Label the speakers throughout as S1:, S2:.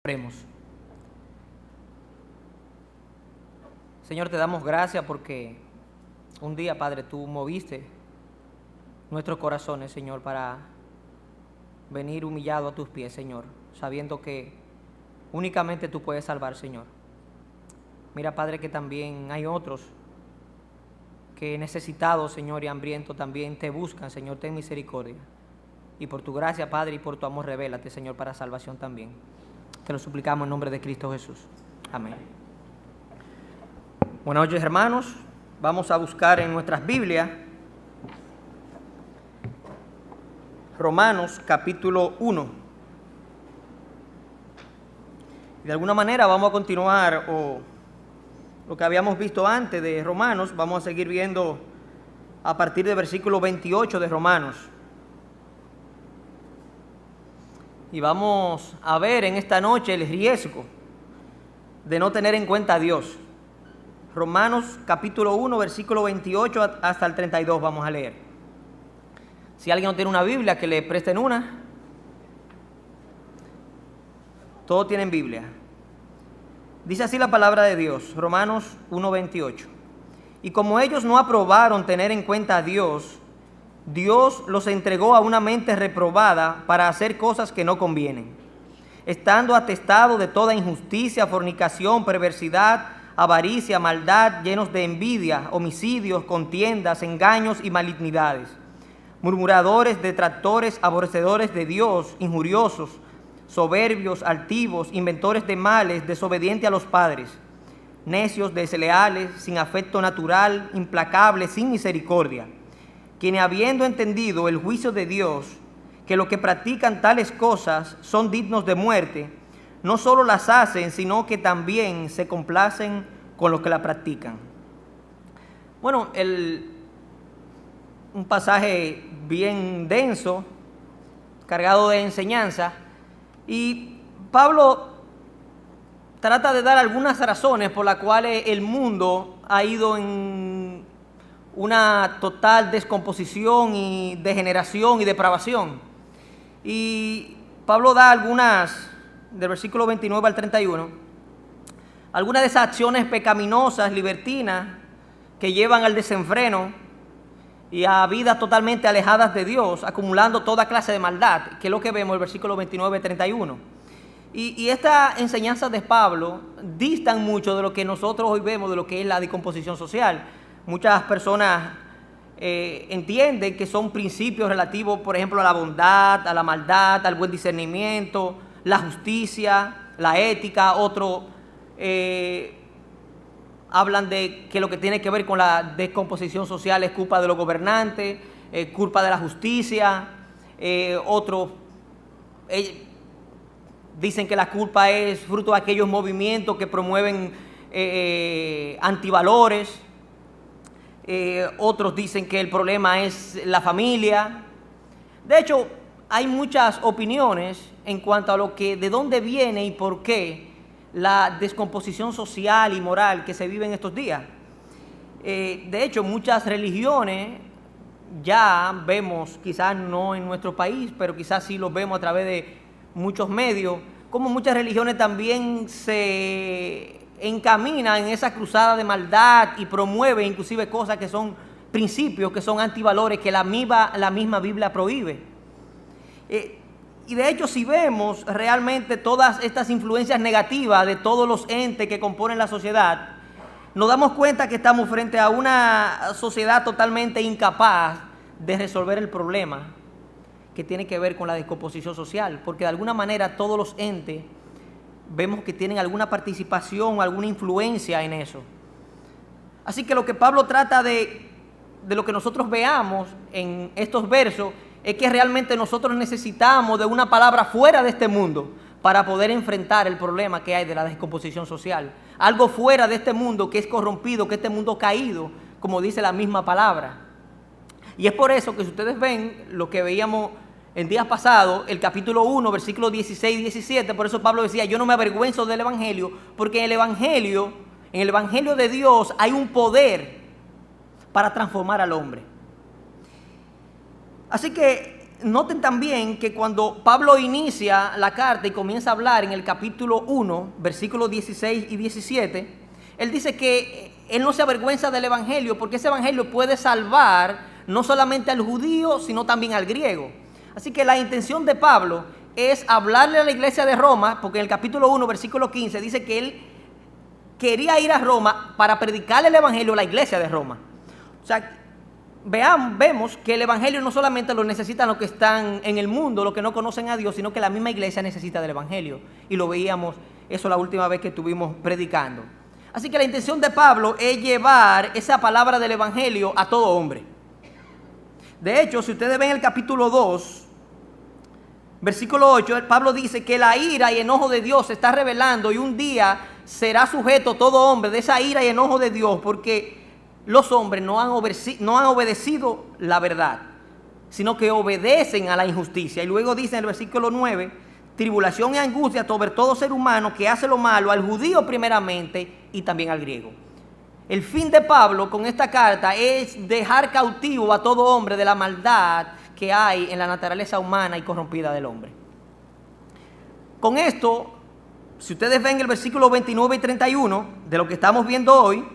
S1: Oremos. Señor, te damos gracias porque un día, Padre, tú moviste nuestros corazones, Señor, para venir humillado a tus pies, Señor, sabiendo que únicamente tú puedes salvar, Señor. Mira, Padre, que también hay otros que necesitados, Señor, y hambrientos también te buscan, Señor, ten misericordia. Y por tu gracia, Padre, y por tu amor, revélate, Señor, para salvación también. Te lo suplicamos en nombre de Cristo Jesús. Amén. Buenas noches, hermanos. Vamos a buscar en nuestras Biblias Romanos capítulo 1. De alguna manera vamos a continuar lo que habíamos visto antes de Romanos. Vamos a seguir viendo a partir del versículo 28 de Romanos. Y vamos a ver en esta noche el riesgo de no tener en cuenta a Dios. Romanos capítulo 1, versículo 28 hasta el 32 vamos a leer. Si alguien no tiene una Biblia, que le presten una. Todos tienen Biblia. Dice así la palabra de Dios, Romanos 1, 28. Y como ellos no aprobaron tener en cuenta a Dios, Dios los entregó a una mente reprobada para hacer cosas que no convienen, estando atestado de toda injusticia, fornicación, perversidad, avaricia, maldad, llenos de envidia, homicidios, contiendas, engaños y malignidades, murmuradores, detractores, aborrecedores de Dios, injuriosos, soberbios, altivos, inventores de males, desobedientes a los padres, necios, desleales, sin afecto natural, implacables, sin misericordia, quienes habiendo entendido el juicio de Dios, que los que practican tales cosas son dignos de muerte, no solo las hacen, sino que también se complacen con los que la practican. Bueno, un pasaje bien denso, cargado de enseñanza, y Pablo trata de dar algunas razones por las cuales el mundo ha ido en una total descomposición y degeneración y depravación. Y Pablo da algunas, del versículo 29 al 31, algunas de esas acciones pecaminosas, libertinas, que llevan al desenfreno y a vidas totalmente alejadas de Dios, acumulando toda clase de maldad, que es lo que vemos en el versículo 29 al 31. Y estas enseñanzas de Pablo distan mucho de lo que nosotros hoy vemos, de lo que es la descomposición social. Muchas personas entienden que son principios relativos, por ejemplo, a la bondad, a la maldad, al buen discernimiento, la justicia, la ética. Otros hablan de que lo que tiene que ver con la descomposición social es culpa de los gobernantes, culpa de la justicia. Otros dicen que la culpa es fruto de aquellos movimientos que promueven antivalores. Otros dicen que el problema es la familia. De hecho, hay muchas opiniones en cuanto a de dónde viene y por qué la descomposición social y moral que se vive en estos días. De hecho, muchas religiones ya vemos, quizás no en nuestro país, pero quizás sí los vemos a través de muchos medios, como muchas religiones también se encamina en esa cruzada de maldad y promueve inclusive cosas que son principios, que son antivalores, que la misma Biblia prohíbe. Y de hecho, si vemos realmente todas estas influencias negativas de todos los entes que componen la sociedad, nos damos cuenta que estamos frente a una sociedad totalmente incapaz de resolver el problema que tiene que ver con la descomposición social, porque de alguna manera todos los entes vemos que tienen alguna participación, alguna influencia en eso. Así que lo que Pablo trata de lo que nosotros veamos en estos versos es que realmente nosotros necesitamos de una palabra fuera de este mundo para poder enfrentar el problema que hay de la descomposición social. Algo fuera de este mundo que es corrompido, que este mundo caído, como dice la misma palabra. Y es por eso que si ustedes ven lo que veíamos en días pasados, el capítulo 1, versículos 16 y 17, por eso Pablo decía, yo no me avergüenzo del Evangelio, porque en el Evangelio de Dios hay un poder para transformar al hombre. Así que noten también que cuando Pablo inicia la carta y comienza a hablar en el capítulo 1, versículos 16 y 17, él dice que él no se avergüenza del evangelio porque ese evangelio puede salvar no solamente al judío, sino también al griego. Así que la intención de Pablo es hablarle a la iglesia de Roma, porque en el capítulo 1, versículo 15, dice que él quería ir a Roma para predicarle el evangelio a la iglesia de Roma. O sea, vemos que el evangelio no solamente lo necesitan los que están en el mundo, los que no conocen a Dios, sino que la misma iglesia necesita del evangelio. Y lo veíamos eso la última vez que estuvimos predicando. Así que la intención de Pablo es llevar esa palabra del evangelio a todo hombre. De hecho, si ustedes ven el capítulo 2, versículo 8, Pablo dice que la ira y enojo de Dios se está revelando y un día será sujeto todo hombre de esa ira y enojo de Dios, porque los hombres no han obedecido la verdad, sino que obedecen a la injusticia. Y luego dice en el versículo 9, tribulación y angustia sobre todo ser humano que hace lo malo, al judío primeramente y también al griego. El fin de Pablo con esta carta es dejar cautivo a todo hombre de la maldad que hay en la naturaleza humana y corrompida del hombre. Con esto, si ustedes ven el versículo 29 y 31 de lo que estamos viendo hoy,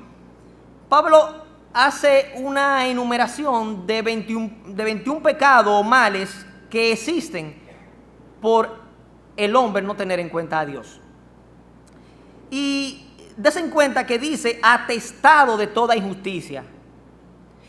S1: Pablo hace una enumeración de 21 pecados o males que existen por el hombre no tener en cuenta a Dios. Y dense en cuenta que dice atestado de toda injusticia.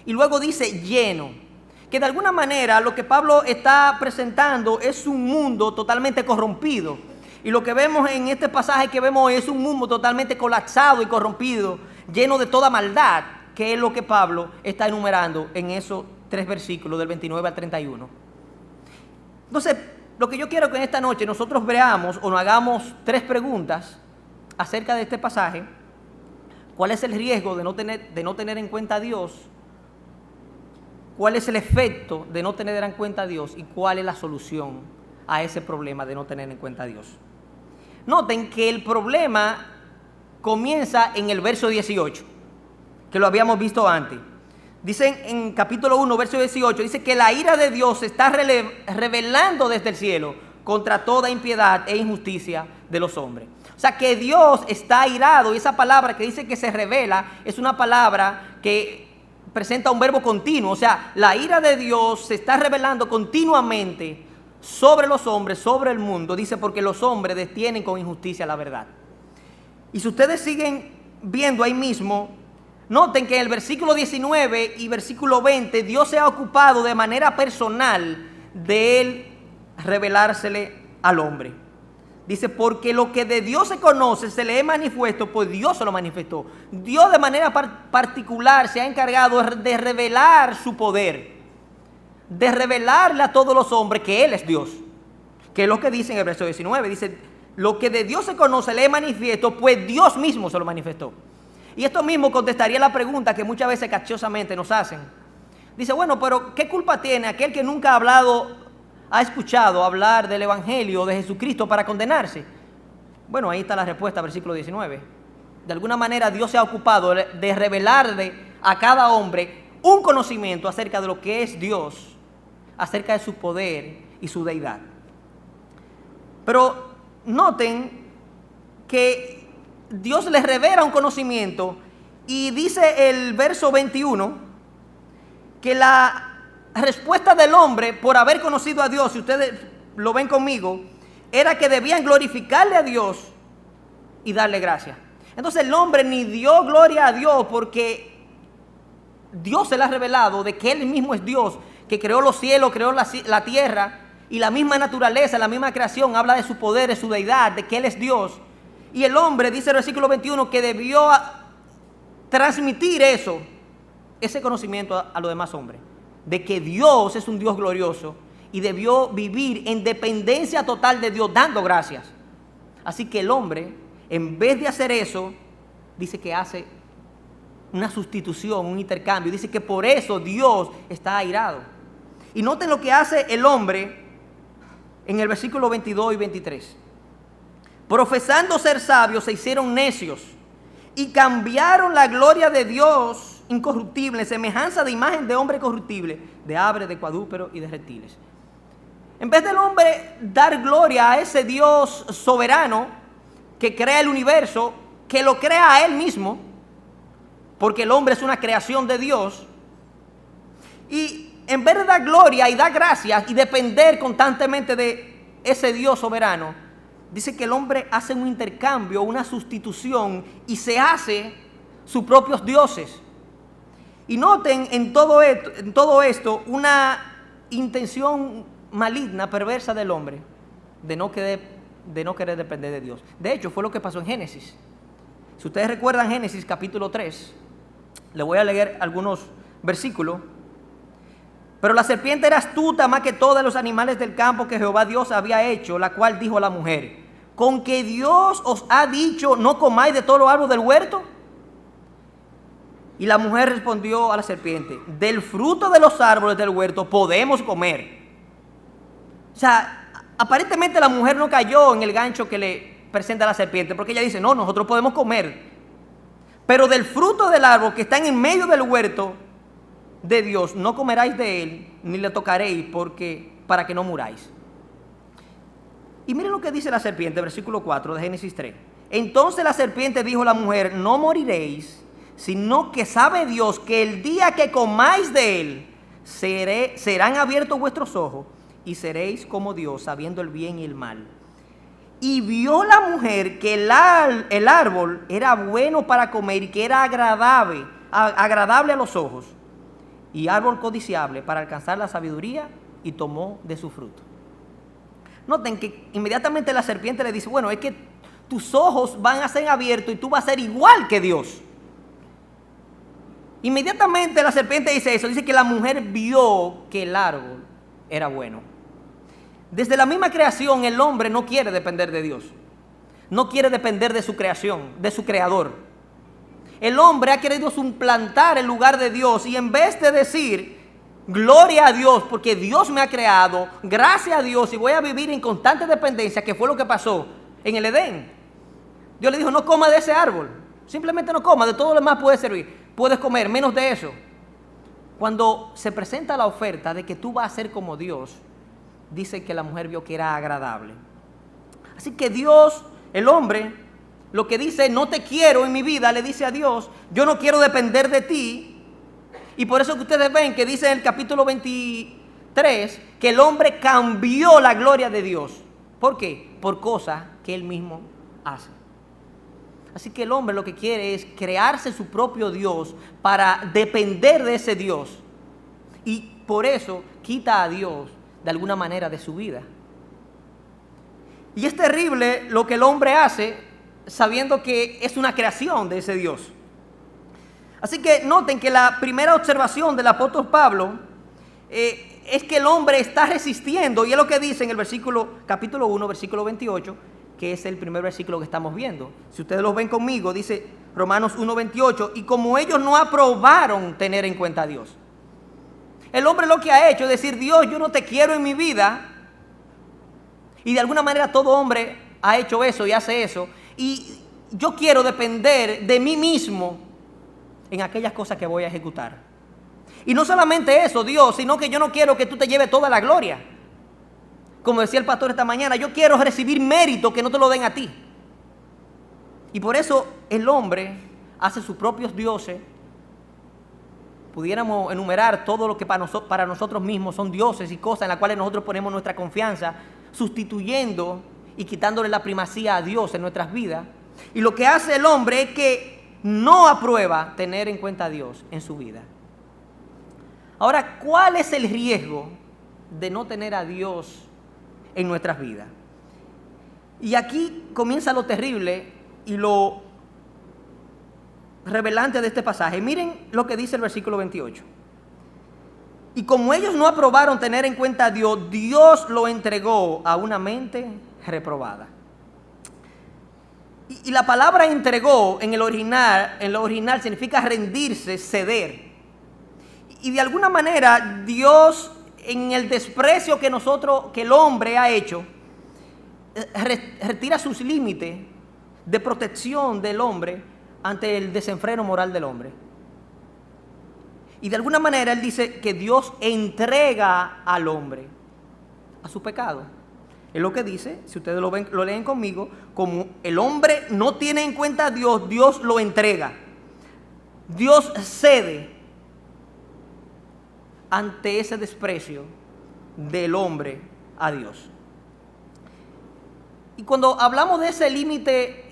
S1: Y luego dice lleno. Que de alguna manera lo que Pablo está presentando es un mundo totalmente corrompido. Y lo que vemos en este pasaje que vemos hoy es un mundo totalmente colapsado y corrompido, lleno de toda maldad, que es lo que Pablo está enumerando en esos 3 versículos del 29 al 31. Entonces, lo que yo quiero que en esta noche nosotros veamos o nos hagamos 3 preguntas acerca de este pasaje. ¿Cuál es el riesgo de no tener en cuenta a Dios? ¿Cuál es el efecto de no tener en cuenta a Dios? ¿Y cuál es la solución a ese problema de no tener en cuenta a Dios? Noten que el problema comienza en el verso 18, que lo habíamos visto antes. Dice en capítulo 1, verso 18, dice que la ira de Dios se está revelando desde el cielo contra toda impiedad e injusticia de los hombres. O sea que Dios está airado, y esa palabra que dice que se revela es una palabra que presenta un verbo continuo. O sea, la ira de Dios se está revelando continuamente sobre los hombres, sobre el mundo. Dice porque los hombres detienen con injusticia la verdad. Y si ustedes siguen viendo ahí mismo, noten que en el versículo 19 y versículo 20 Dios se ha ocupado de manera personal de él revelársele al hombre. Dice, porque lo que de Dios se conoce se le es manifiesto, pues Dios se lo manifestó. Dios de manera particular se ha encargado de revelar su poder, de revelarle a todos los hombres que Él es Dios. Que es lo que dice en el verso 19. Dice, lo que de Dios se conoce le es manifiesto, pues Dios mismo se lo manifestó. Y esto mismo contestaría la pregunta que muchas veces capciosamente nos hacen. Dice, bueno, pero ¿qué culpa tiene aquel que nunca ha escuchado hablar del Evangelio de Jesucristo para condenarse? Bueno, ahí está la respuesta, versículo 19. De alguna manera Dios se ha ocupado de revelarle a cada hombre un conocimiento acerca de lo que es Dios, acerca de su poder y su deidad. Pero noten que Dios les revela un conocimiento y dice el verso 21 que la respuesta del hombre por haber conocido a Dios, si ustedes lo ven conmigo, era que debían glorificarle a Dios y darle gracias. Entonces el hombre ni dio gloria a Dios porque Dios se le ha revelado de que Él mismo es Dios, que creó los cielos, creó la tierra, y la misma naturaleza, la misma creación habla de su poder, de su deidad, de que Él es Dios. Y el hombre, dice el versículo 21, que debió transmitir ese conocimiento a los demás hombres, de que Dios es un Dios glorioso, y debió vivir en dependencia total de Dios, dando gracias. Así que el hombre, en vez de hacer eso, dice que hace una sustitución, un intercambio. Dice que por eso Dios está airado. Y noten lo que hace el hombre en el versículo 22 y 23. Profesando ser sabios, se hicieron necios y cambiaron la gloria de Dios incorruptible, semejanza de imagen de hombre corruptible, de aves, de cuadrúpedos y de reptiles. En vez del hombre dar gloria a ese Dios soberano que crea el universo, que lo crea a él mismo, porque el hombre es una creación de Dios, y en vez de dar gloria y dar gracias y depender constantemente de ese Dios soberano, dice que el hombre hace un intercambio, una sustitución y se hace sus propios dioses. Y noten en todo esto una intención maligna, perversa del hombre, de no querer depender de Dios. De hecho, fue lo que pasó en Génesis. Si ustedes recuerdan Génesis capítulo 3, les voy a leer algunos versículos. Pero la serpiente era astuta más que todos los animales del campo que Jehová Dios había hecho, la cual dijo a la mujer: ¿con que Dios os ha dicho no comáis de todos los árboles del huerto? Y la mujer respondió a la serpiente: del fruto de los árboles del huerto podemos comer. O sea, aparentemente la mujer no cayó en el gancho que le presenta la serpiente, porque ella dice: no, nosotros podemos comer, pero del fruto del árbol que está en medio del huerto de Dios no comeráis de él, ni le tocaréis, para que no muráis. Y miren lo que dice la serpiente, versículo 4 de Génesis 3. Entonces la serpiente dijo a la mujer: no moriréis, sino que sabe Dios que el día que comáis de él, serán abiertos vuestros ojos, y seréis como Dios, sabiendo el bien y el mal. Y vio la mujer que el árbol era bueno para comer y que era agradable a los ojos, y árbol codiciable para alcanzar la sabiduría, y tomó de su fruto. Noten que inmediatamente la serpiente le dice: bueno, es que tus ojos van a ser abiertos y tú vas a ser igual que Dios. Inmediatamente la serpiente dice eso, dice que la mujer vio que el árbol era bueno. Desde la misma creación el hombre no quiere depender de Dios, no quiere depender de su creación, de su creador. El hombre ha querido suplantar el lugar de Dios, y en vez de decir gloria a Dios porque Dios me ha creado, gracias a Dios, y voy a vivir en constante dependencia, que fue lo que pasó en el Edén. Dios le dijo: no coma de ese árbol, simplemente no coma, de todo lo demás puedes servir, puedes comer, menos de eso. Cuando se presenta la oferta de que tú vas a ser como Dios, dice que la mujer vio que era agradable. Así que Dios, el hombre, lo que dice no te quiero en mi vida, le dice a Dios: yo no quiero depender de ti. Y por eso que ustedes ven que dice en el capítulo 23 que el hombre cambió la gloria de Dios. ¿Por qué? Por cosas que él mismo hace. Así que el hombre lo que quiere es crearse su propio Dios para depender de ese Dios. Y por eso quita a Dios de alguna manera de su vida. Y es terrible lo que el hombre hace, sabiendo que es una creación de ese Dios. Así que noten que la primera observación del apóstol Pablo es que el hombre está resistiendo, y es lo que dice en el capítulo 1, versículo 28, que es el primer versículo que estamos viendo. Si ustedes lo ven conmigo, dice Romanos 1, 28, y como ellos no aprobaron tener en cuenta a Dios. El hombre lo que ha hecho es decir: Dios, yo no te quiero en mi vida. Y de alguna manera todo hombre ha hecho eso y hace eso. Y yo quiero depender de mí mismo en aquellas cosas que voy a ejecutar. Y no solamente eso, Dios, sino que yo no quiero que tú te lleves toda la gloria. Como decía el pastor esta mañana, yo quiero recibir mérito que no te lo den a ti. Y por eso el hombre hace sus propios dioses. Pudiéramos enumerar todo lo que para nosotros mismos son dioses y cosas en las cuales nosotros ponemos nuestra confianza, sustituyendo y quitándole la primacía a Dios en nuestras vidas. Y lo que hace el hombre es que no aprueba tener en cuenta a Dios en su vida. Ahora, ¿cuál es el riesgo de no tener a Dios en nuestras vidas? Y aquí comienza lo terrible y lo revelante de este pasaje. Miren lo que dice el versículo 28. Y como ellos no aprobaron tener en cuenta a Dios, Dios lo entregó a una mente reprobada. Y la palabra entregó en lo original significa rendirse, ceder. Y de alguna manera Dios, en el desprecio que el hombre ha hecho, retira sus límites de protección del hombre ante el desenfreno moral del hombre. Y de alguna manera él dice que Dios entrega al hombre a su pecado. Es lo que dice, si ustedes lo leen conmigo, como el hombre no tiene en cuenta a Dios, Dios lo entrega. Dios cede ante ese desprecio del hombre a Dios. Y cuando hablamos de ese límite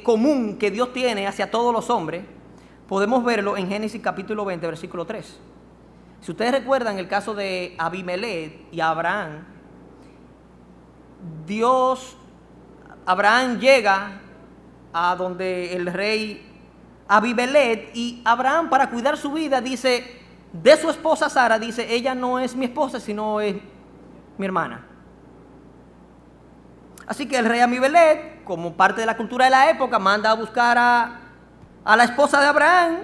S1: común que Dios tiene hacia todos los hombres, podemos verlo en Génesis capítulo 20, versículo 3. Si ustedes recuerdan el caso de Abimelech y Abraham, Abraham llega a donde el rey Abimelech, y Abraham, para cuidar su vida, dice de su esposa Sara, dice, ella no es mi esposa, sino es mi hermana. Así que el rey Abimelech, como parte de la cultura de la época, manda a buscar a la esposa de Abraham,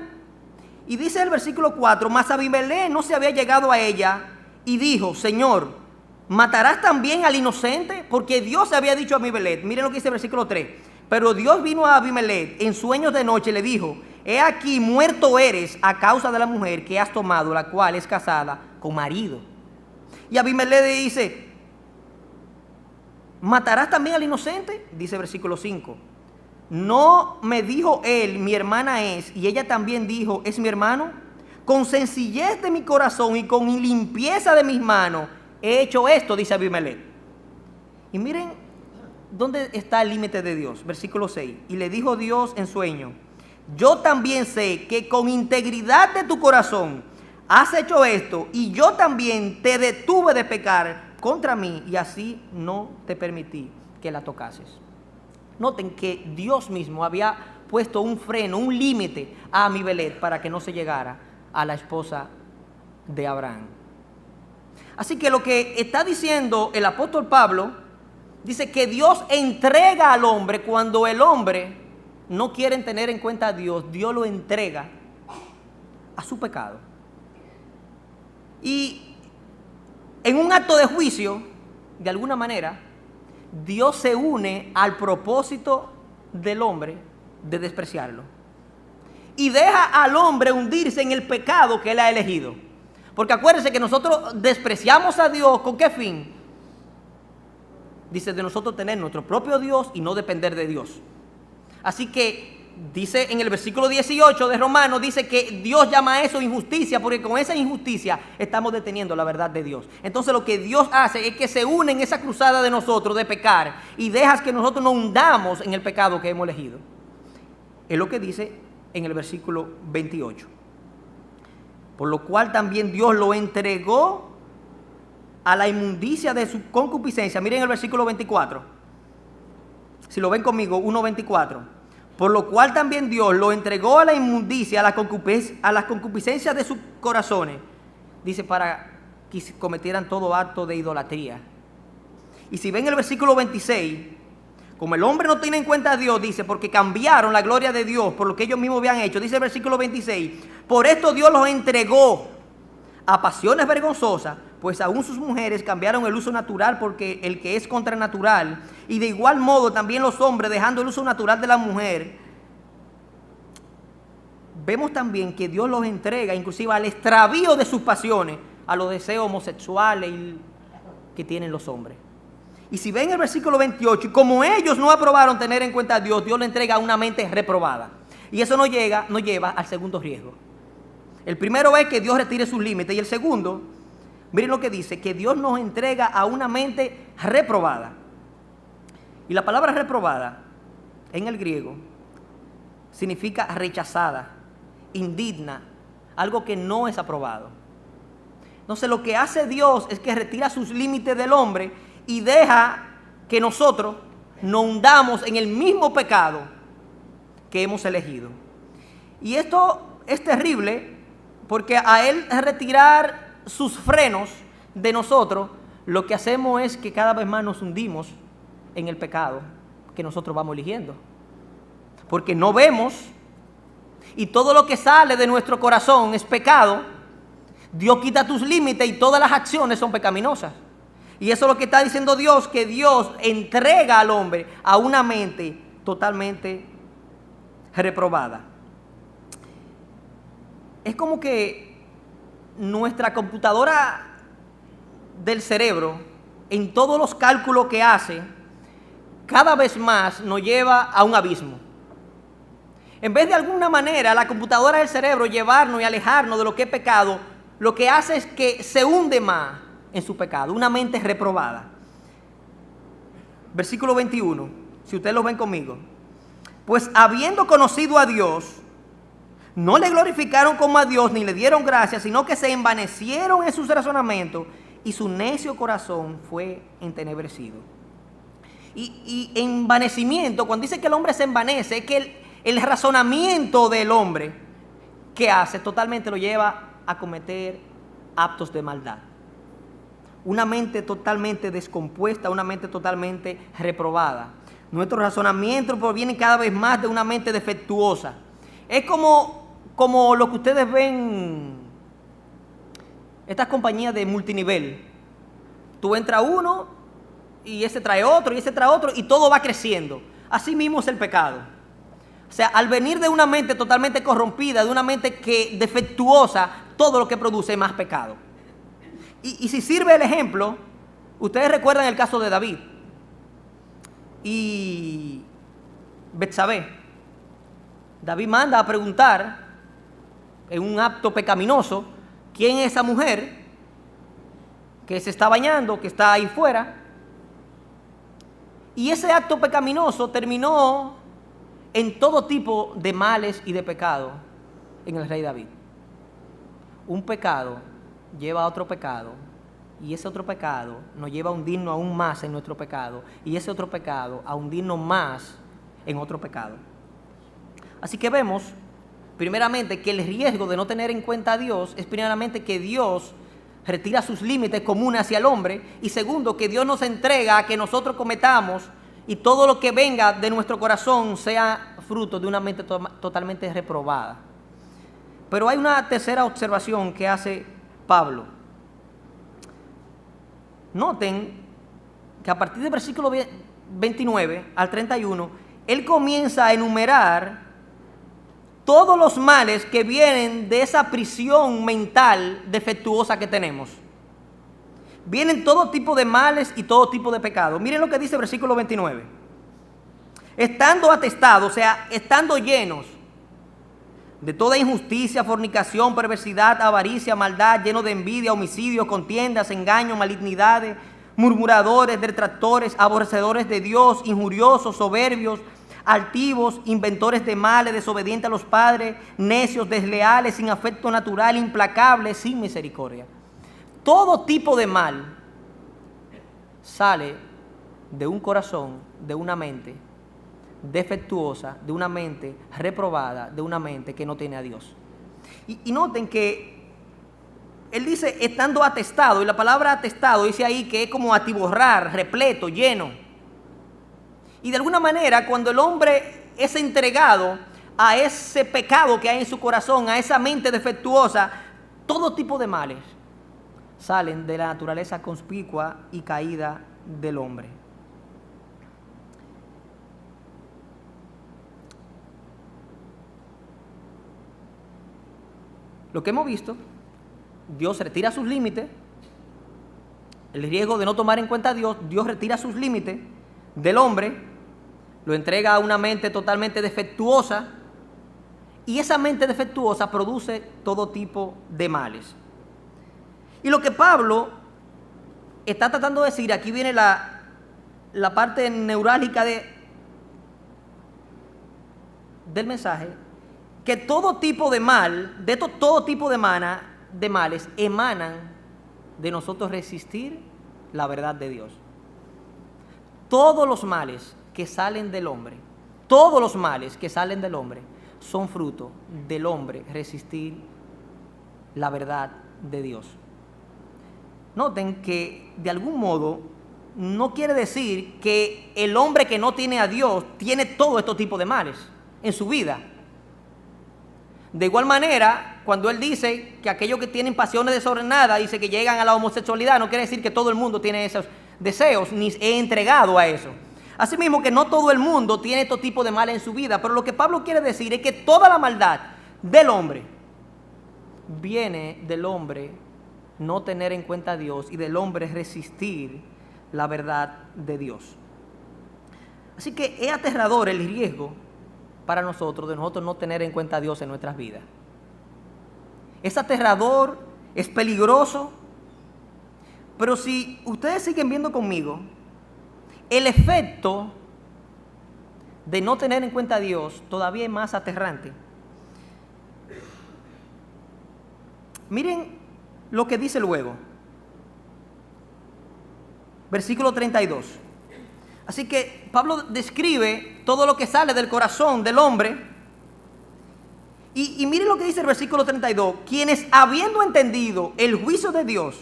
S1: y dice el versículo 4, mas Abimelech no se había llegado a ella, y dijo, Señor, ¿matarás también al inocente? Porque Dios había dicho a Abimelech, miren lo que dice el versículo 3, pero Dios vino a Abimelech en sueños de noche y le dijo, he aquí muerto eres a causa de la mujer que has tomado, la cual es casada con marido. Y Abimelech le dice, ¿matarás también al inocente? Dice el versículo 5, ¿no me dijo él, mi hermana es, y ella también dijo, es mi hermano? Con sencillez de mi corazón y con limpieza de mis manos he hecho esto, dice Abimelech. Y miren dónde está el límite de Dios. Versículo 6. Y le dijo Dios en sueño, yo también sé que con integridad de tu corazón has hecho esto, y yo también te detuve de pecar contra mí, y así no te permití que la tocases. Noten que Dios mismo había puesto un freno, un límite a Abimelech para que no se llegara a la esposa de Abraham. Así que lo que está diciendo el apóstol Pablo, dice que Dios entrega al hombre cuando el hombre no quiere tener en cuenta a Dios, Dios lo entrega a su pecado. Y en un acto de juicio, de alguna manera, Dios se une al propósito del hombre de despreciarlo. Y deja al hombre hundirse en el pecado que él ha elegido. Porque acuérdense que nosotros despreciamos a Dios, ¿con qué fin? Dice de nosotros tener nuestro propio Dios y no depender de Dios. Así que dice en el versículo 18 de Romanos, dice que Dios llama a eso injusticia, porque con esa injusticia estamos deteniendo la verdad de Dios. Entonces lo que Dios hace es que se une en esa cruzada de nosotros de pecar y dejas que nosotros nos hundamos en el pecado que hemos elegido. Es lo que dice en el versículo 28. Por lo cual también Dios lo entregó a la inmundicia de su concupiscencia. Miren el versículo 24. Si lo ven conmigo, 1:24. Por lo cual también Dios lo entregó a la inmundicia, a las concupiscencias de sus corazones. Dice, para que cometieran todo acto de idolatría. Y si ven el versículo 26, como el hombre no tiene en cuenta a Dios, dice, porque cambiaron la gloria de Dios por lo que ellos mismos habían hecho. Dice el versículo 26, por esto Dios los entregó a pasiones vergonzosas, pues aún sus mujeres cambiaron el uso natural porque el que es contranatural, y de igual modo también los hombres, dejando el uso natural de la mujer. Vemos también que Dios los entrega inclusive al extravío de sus pasiones, a los deseos homosexuales que tienen los hombres. Y si ven el versículo 28, y como ellos no aprobaron tener en cuenta a Dios, Dios le entrega a una mente reprobada. Y eso nos lleva al segundo riesgo. El primero es que Dios retire sus límites, y el segundo, miren lo que dice, que Dios nos entrega a una mente reprobada. Y la palabra reprobada en el griego significa rechazada, indigna, algo que no es aprobado. Entonces lo que hace Dios es que retira sus límites del hombre y deja que nosotros nos hundamos en el mismo pecado que hemos elegido. Y esto es terrible porque a Él retirar sus frenos de nosotros, lo que hacemos es que cada vez más nos hundimos en el pecado que nosotros vamos eligiendo. Porque no vemos, y todo lo que sale de nuestro corazón es pecado. Dios quita tus límites y todas las acciones son pecaminosas. Y eso es lo que está diciendo Dios, que Dios entrega al hombre a una mente totalmente reprobada. Es como que nuestra computadora del cerebro, en todos los cálculos que hace, cada vez más nos lleva a un abismo. En vez de alguna manera la computadora del cerebro llevarnos y alejarnos de lo que es pecado, lo que hace es que se hunde más en su pecado, una mente reprobada. Versículo 21, si ustedes lo ven conmigo. Pues habiendo conocido a Dios, no le glorificaron como a Dios ni le dieron gracias, sino que se envanecieron en sus razonamientos y su necio corazón fue entenebrecido. Y envanecimiento, cuando dice que el hombre se envanece, es que el razonamiento del hombre que hace totalmente lo lleva a cometer actos de maldad. Una mente totalmente descompuesta, una mente totalmente reprobada. Nuestro razonamiento proviene cada vez más de una mente defectuosa. Es como lo que ustedes ven, estas compañías de multinivel. Tú entras uno y ese trae otro y ese trae otro y todo va creciendo. Así mismo es el pecado. O sea, al venir de una mente totalmente corrompida, de una mente defectuosa, todo lo que produce es más pecado. Y si sirve el ejemplo, ustedes recuerdan el caso de David y Betsabé. David manda a preguntar en un acto pecaminoso quién es esa mujer que se está bañando, que está ahí fuera. Y ese acto pecaminoso terminó en todo tipo de males y de pecado en el rey David. Un pecado lleva a otro pecado, y ese otro pecado nos lleva a hundirnos aún más en nuestro pecado, y ese otro pecado a hundirnos más en otro pecado. Así que vemos, primeramente, que el riesgo de no tener en cuenta a Dios es primeramente que Dios retira sus límites comunes hacia el hombre, y segundo, que Dios nos entrega a que nosotros cometamos y todo lo que venga de nuestro corazón sea fruto de una mente totalmente reprobada. Pero hay una tercera observación que hace Pablo. Noten que a partir del versículo 29 al 31, él comienza a enumerar todos los males que vienen de esa prisión mental defectuosa que tenemos. Vienen todo tipo de males y todo tipo de pecados. Miren lo que dice el versículo 29. Estando atestados, o sea, estando llenos de toda injusticia, fornicación, perversidad, avaricia, maldad, llenos de envidia, homicidios, contiendas, engaños, malignidades, murmuradores, detractores, aborrecedores de Dios, injuriosos, soberbios, altivos, inventores de males, desobedientes a los padres, necios, desleales, sin afecto natural, implacables, sin misericordia. Todo tipo de mal sale de un corazón, de una mente defectuosa, de una mente reprobada, de una mente que no tiene a Dios. Y noten que él dice estando atestado, y la palabra atestado dice ahí que es como atiborrar, repleto, lleno. Y de alguna manera, cuando el hombre es entregado a ese pecado que hay en su corazón, a esa mente defectuosa, todo tipo de males salen de la naturaleza conspicua y caída del hombre. Lo que hemos visto, Dios retira sus límites, el riesgo de no tomar en cuenta a Dios, Dios retira sus límites del hombre, lo entrega a una mente totalmente defectuosa, y esa mente defectuosa produce todo tipo de males. Y lo que Pablo está tratando de decir, aquí viene la parte neurálgica del mensaje, que todo tipo de mal, todo tipo de males emanan de nosotros resistir la verdad de Dios. Todos los males que salen del hombre, todos los males que salen del hombre son fruto del hombre resistir la verdad de Dios. Noten que de algún modo no quiere decir que el hombre que no tiene a Dios tiene todo este tipo de males en su vida. De igual manera, cuando él dice que aquellos que tienen pasiones desordenadas, dice que llegan a la homosexualidad, no quiere decir que todo el mundo tiene esos deseos, ni he entregado a eso. Asimismo que no todo el mundo tiene este tipo de mal en su vida, pero lo que Pablo quiere decir es que toda la maldad del hombre viene del hombre no tener en cuenta a Dios y del hombre resistir la verdad de Dios. Así que es aterrador el riesgo para nosotros de nosotros no tener en cuenta a Dios en nuestras vidas. Es aterrador, es peligroso, pero si ustedes siguen viendo conmigo, el efecto de no tener en cuenta a Dios todavía es más aterrante. Miren lo que dice luego, versículo 32. Así que Pablo describe todo lo que sale del corazón del hombre. Y miren lo que dice el versículo 32. Quienes habiendo entendido el juicio de Dios,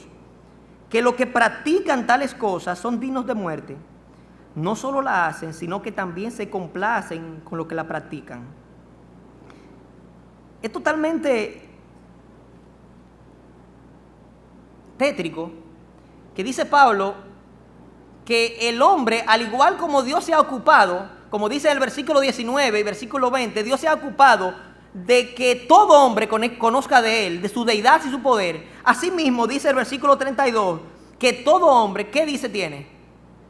S1: que los que practican tales cosas son dignos de muerte, no solo la hacen, sino que también se complacen con lo que la practican. Es totalmente tétrico que dice Pablo que el hombre, al igual como Dios se ha ocupado, como dice en el versículo 19 y versículo 20, Dios se ha ocupado de que todo hombre conozca de Él, de su deidad y su poder. Asimismo dice el versículo 32, que todo hombre, ¿qué dice tiene?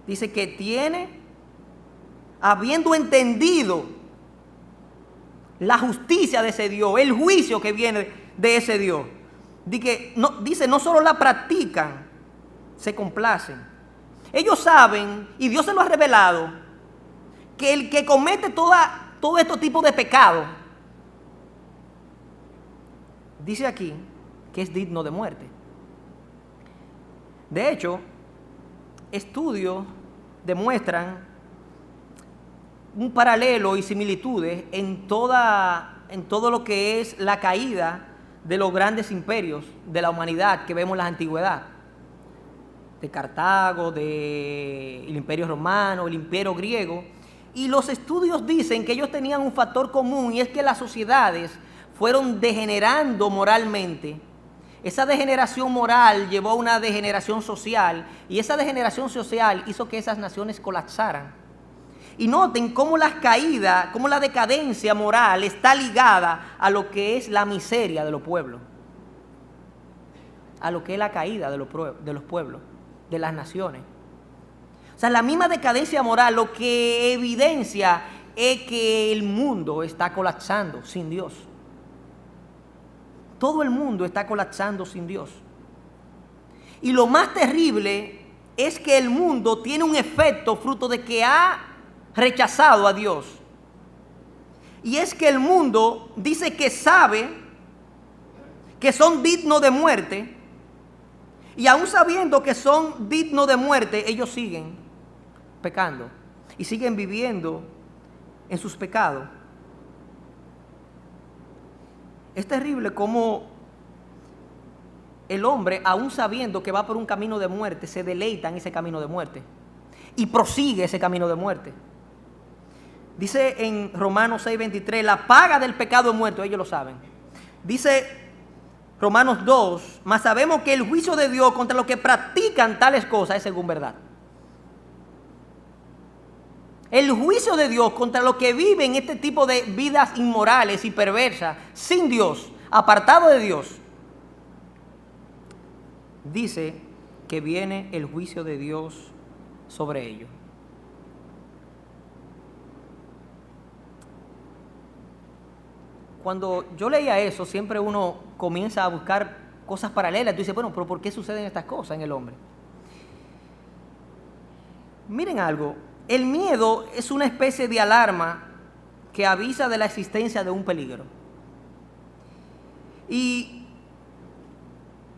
S1: Dice que tiene, habiendo entendido la justicia de ese Dios, el juicio que viene de ese Dios. Dice, no solo la practican, se complacen. Ellos saben, y Dios se lo ha revelado, que el que comete todo este tipo de pecado, dice aquí que es digno de muerte. De hecho, estudios demuestran un paralelo y similitudes en todo lo que es la caída de los grandes imperios de la humanidad que vemos en la antigüedad. De Cartago, del Imperio Romano, el Imperio Griego. Y los estudios dicen que ellos tenían un factor común, y es que las sociedades fueron degenerando moralmente. Esa degeneración moral llevó a una degeneración social, y esa degeneración social hizo que esas naciones colapsaran. Y noten cómo las caídas, cómo la decadencia moral está ligada a lo que es la miseria de los pueblos, a lo que es la caída de los pueblos, de las naciones. O sea, la misma decadencia moral lo que evidencia es que el mundo está colapsando sin Dios. Todo el mundo está colapsando sin Dios. Y lo más terrible es que el mundo tiene un efecto fruto de que ha rechazado a Dios. Y es que el mundo dice que sabe que son dignos de muerte, y aún sabiendo que son dignos de muerte, ellos siguen pecando y siguen viviendo en sus pecados. Es terrible cómo el hombre, aún sabiendo que va por un camino de muerte, se deleita en ese camino de muerte y prosigue ese camino de muerte. Dice en Romanos 6:23, la paga del pecado es muerte, ellos lo saben. Dice Romanos 2, mas sabemos que el juicio de Dios contra los que practican tales cosas es según verdad. El juicio de Dios contra los que viven este tipo de vidas inmorales y perversas, sin Dios, apartado de Dios, dice que viene el juicio de Dios sobre ellos. Cuando yo leía eso, siempre uno comienza a buscar cosas paralelas. Tú dices, bueno, pero ¿por qué suceden estas cosas en el hombre? Miren algo, el miedo es una especie de alarma que avisa de la existencia de un peligro. Y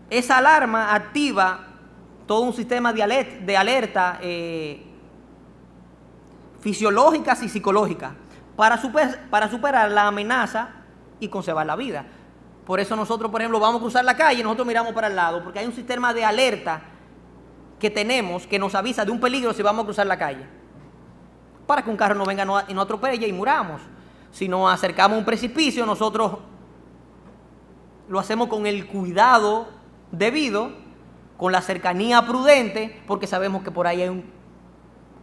S1: esa alarma activa todo un sistema de alerta fisiológicas y psicológicas para superar la amenaza y conservar la vida. Por eso nosotros, por ejemplo, vamos a cruzar la calle y nosotros miramos para el lado, porque hay un sistema de alerta que tenemos que nos avisa de un peligro si vamos a cruzar la calle, para que un carro no venga y nos atropelle y muramos. Si nos acercamos a un precipicio, nosotros lo hacemos con el cuidado debido, con la cercanía prudente, porque sabemos que por ahí hay un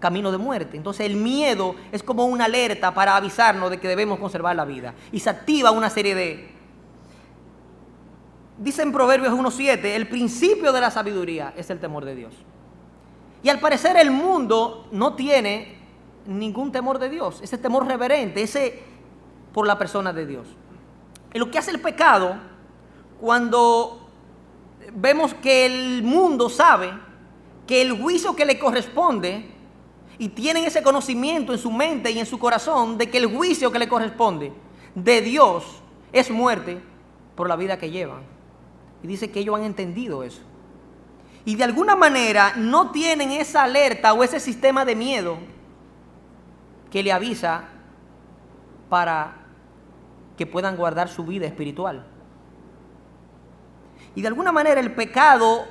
S1: camino de muerte. Entonces el miedo es como una alerta para avisarnos de que debemos conservar la vida, y se activa una serie Dice en Proverbios 1:7, el principio de la sabiduría es el temor de Dios. Y al parecer el mundo no tiene ningún temor de Dios, ese temor reverente, ese por la persona de Dios. Y lo que hace el pecado, cuando vemos que el mundo sabe que el juicio que le corresponde, y tienen ese conocimiento en su mente y en su corazón de que el juicio que le corresponde de Dios es muerte por la vida que llevan. Y dice que ellos han entendido eso. Y de alguna manera no tienen esa alerta o ese sistema de miedo que le avisa para que puedan guardar su vida espiritual. Y de alguna manera el pecado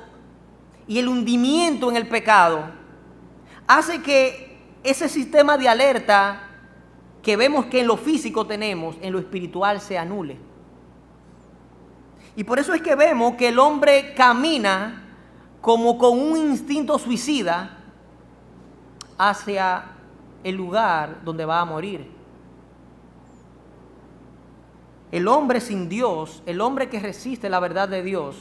S1: y el hundimiento en el pecado hace que ese sistema de alerta que vemos que en lo físico tenemos, en lo espiritual se anule. Y por eso es que vemos que el hombre camina como con un instinto suicida hacia el lugar donde va a morir. El hombre sin Dios, el hombre que resiste la verdad de Dios,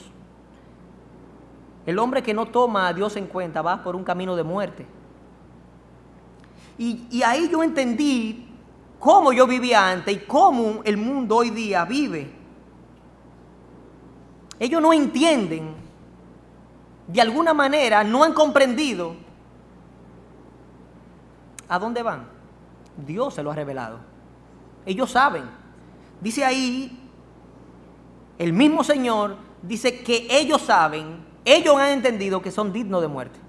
S1: el hombre que no toma a Dios en cuenta, va por un camino de muerte. Y ahí yo entendí cómo yo vivía antes y cómo el mundo hoy día vive. Ellos no entienden, de alguna manera no han comprendido a dónde van. Dios se lo ha revelado. Ellos saben. Dice ahí, el mismo Señor dice que ellos saben, ellos han entendido que son dignos de muerte.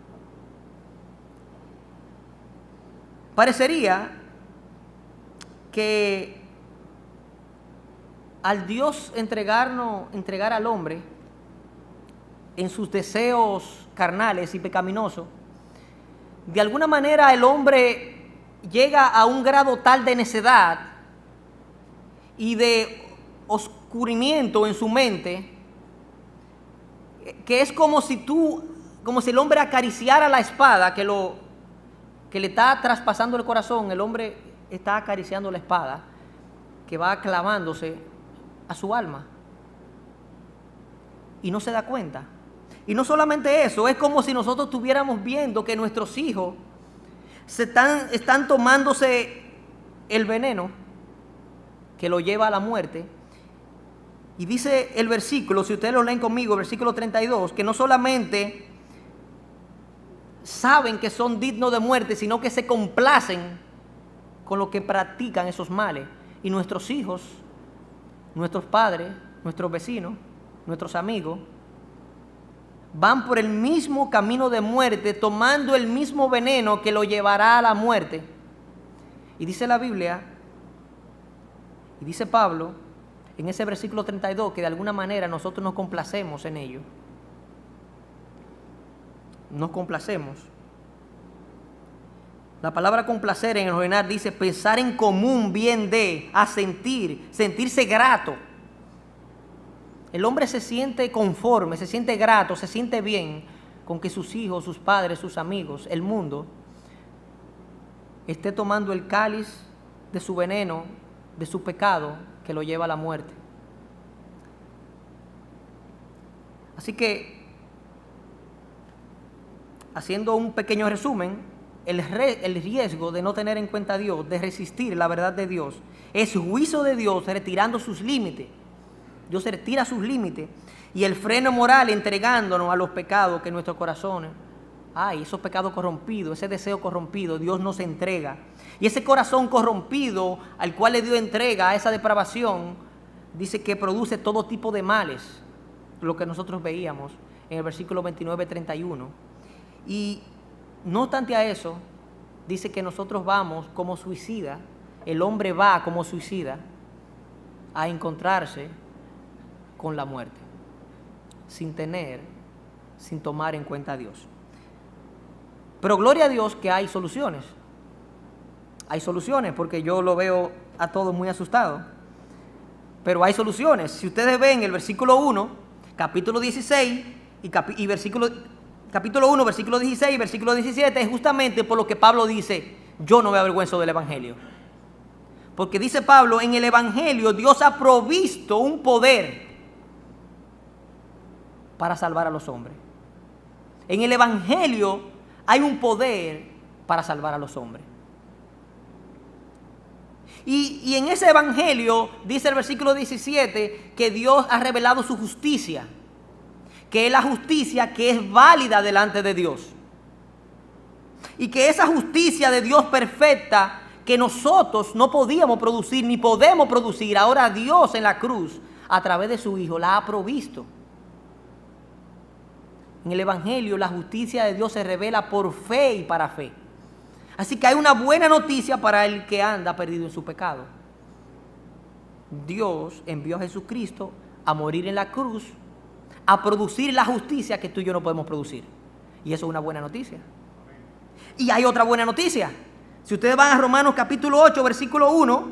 S1: Parecería que al Dios entregar al hombre en sus deseos carnales y pecaminosos, de alguna manera el hombre llega a un grado tal de necedad y de oscurimiento en su mente, que es como si el hombre acariciara la espada que le está traspasando el corazón. El hombre está acariciando la espada que va clavándose a su alma y no se da cuenta. Y no solamente eso, es como si nosotros estuviéramos viendo que nuestros hijos están tomándose el veneno que lo lleva a la muerte. Y dice el versículo, si ustedes lo leen conmigo, el versículo 32, que no solamente saben que son dignos de muerte, sino que se complacen con lo que practican esos males. Y nuestros hijos, nuestros padres, nuestros vecinos, nuestros amigos, van por el mismo camino de muerte, tomando el mismo veneno que lo llevará a la muerte. Y dice la Biblia, y dice Pablo, en ese versículo 32, que de alguna manera nosotros nos complacemos en ello. Nos complacemos. La palabra complacer en el original dice pensar en común, bien de, a sentirse grato. El hombre se siente conforme, se siente grato, se siente bien con que sus hijos, sus padres, sus amigos, el mundo, esté tomando el cáliz de su veneno, de su pecado, que lo lleva a la muerte. Así que, haciendo un pequeño resumen, el riesgo de no tener en cuenta a Dios, de resistir la verdad de Dios, es juicio de Dios retirando sus límites. Dios retira sus límites y el freno moral entregándonos a los pecados que en nuestros corazones hay, esos pecados corrompidos, ese deseo corrompido, Dios nos entrega. Y ese corazón corrompido al cual le dio entrega a esa depravación, dice que produce todo tipo de males, lo que nosotros veíamos en el versículo 29-31. Y no obstante a eso, dice que nosotros vamos como suicida, el hombre va como suicida a encontrarse con la muerte, sin tomar en cuenta a Dios. Pero gloria a Dios que hay soluciones. Hay soluciones, porque yo lo veo a todos muy asustados. Pero hay soluciones. Si ustedes ven el versículo 1, capítulo 16, capítulo 1, versículo 16 y versículo 17, es justamente por lo que Pablo dice, yo no me avergüenzo del Evangelio. Porque dice Pablo, en el Evangelio Dios ha provisto un poder para salvar a los hombres. En el Evangelio hay un poder para salvar a los hombres. Y en ese Evangelio dice el versículo 17 que Dios ha revelado su justicia, que es la justicia que es válida delante de Dios. Y que esa justicia de Dios perfecta que nosotros no podíamos producir ni podemos producir, ahora Dios en la cruz, a través de su Hijo, la ha provisto. En el Evangelio la justicia de Dios se revela por fe y para fe. Así que hay una buena noticia para el que anda perdido en su pecado. Dios envió a Jesucristo a morir en la cruz, a producir la justicia que tú y yo no podemos producir. Y eso es una buena noticia. Y hay otra buena noticia. Si ustedes van a Romanos capítulo 8, versículo 1,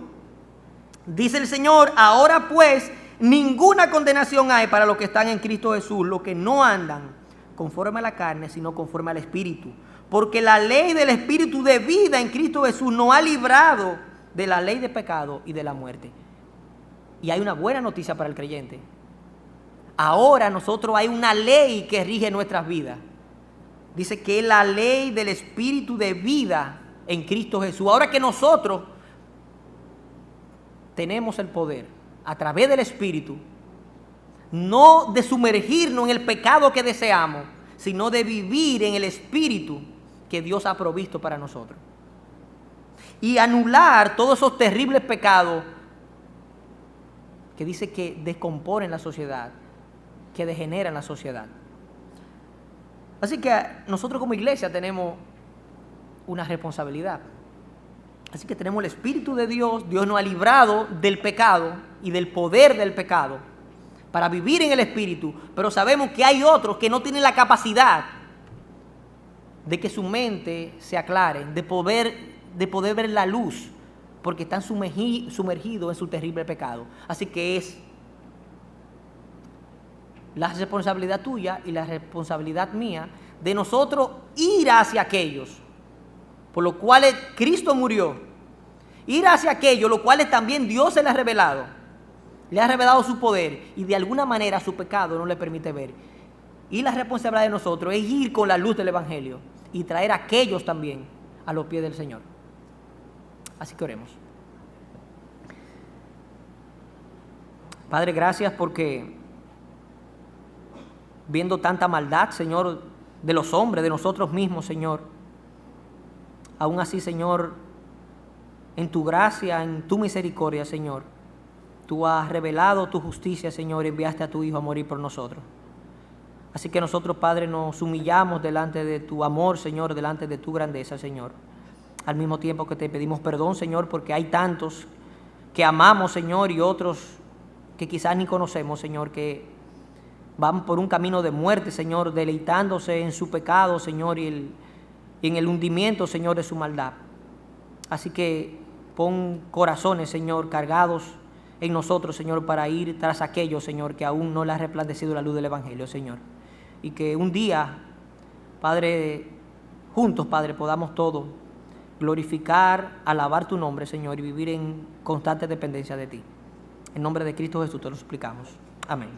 S1: dice el Señor: ahora pues ninguna condenación hay para los que están en Cristo Jesús, los que no andan conforme a la carne, sino conforme al Espíritu. Porque la ley del Espíritu de vida en Cristo Jesús nos ha librado de la ley de pecado y de la muerte. Y hay una buena noticia para el creyente. Ahora nosotros hay una ley que rige nuestras vidas. Dice que es la ley del Espíritu de vida en Cristo Jesús. Ahora que nosotros tenemos el poder a través del Espíritu, no de sumergirnos en el pecado que deseamos, sino de vivir en el Espíritu que Dios ha provisto para nosotros. Y anular todos esos terribles pecados que dice que descomponen la sociedad, que degeneran la sociedad. Así que nosotros como iglesia tenemos una responsabilidad. Así que tenemos el Espíritu de Dios. Dios nos ha librado del pecado y del poder del pecado para vivir en el Espíritu, pero sabemos que hay otros que no tienen la capacidad de que su mente se aclare, de poder ver la luz, porque están sumergidos en su terrible pecado. Así que es la responsabilidad tuya y la responsabilidad mía de nosotros ir hacia aquellos por los cuales Cristo murió, ir hacia aquellos los cuales también Dios se les ha revelado su poder, y de alguna manera su pecado no le permite ver. Y la responsabilidad de nosotros es ir con la luz del Evangelio y traer a aquellos también a los pies del Señor. Así que oremos. Padre, gracias porque viendo tanta maldad, Señor, de los hombres, de nosotros mismos, Señor, aún así, Señor, en tu gracia, en tu misericordia, Señor, tú has revelado tu justicia, Señor, y enviaste a tu Hijo a morir por nosotros. Así que nosotros, Padre, nos humillamos delante de tu amor, Señor, delante de tu grandeza, Señor. Al mismo tiempo que te pedimos perdón, Señor, porque hay tantos que amamos, Señor, y otros que quizás ni conocemos, Señor, que van por un camino de muerte, Señor, deleitándose en su pecado, Señor, y en el hundimiento, Señor, de su maldad. Así que pon corazones, Señor, cargados en nosotros, Señor, para ir tras aquellos, Señor, que aún no le ha resplandecido la luz del Evangelio, Señor. Y que un día, Padre, juntos, Padre, podamos todos glorificar, alabar tu nombre, Señor, y vivir en constante dependencia de ti. En nombre de Cristo Jesús te lo suplicamos. Amén.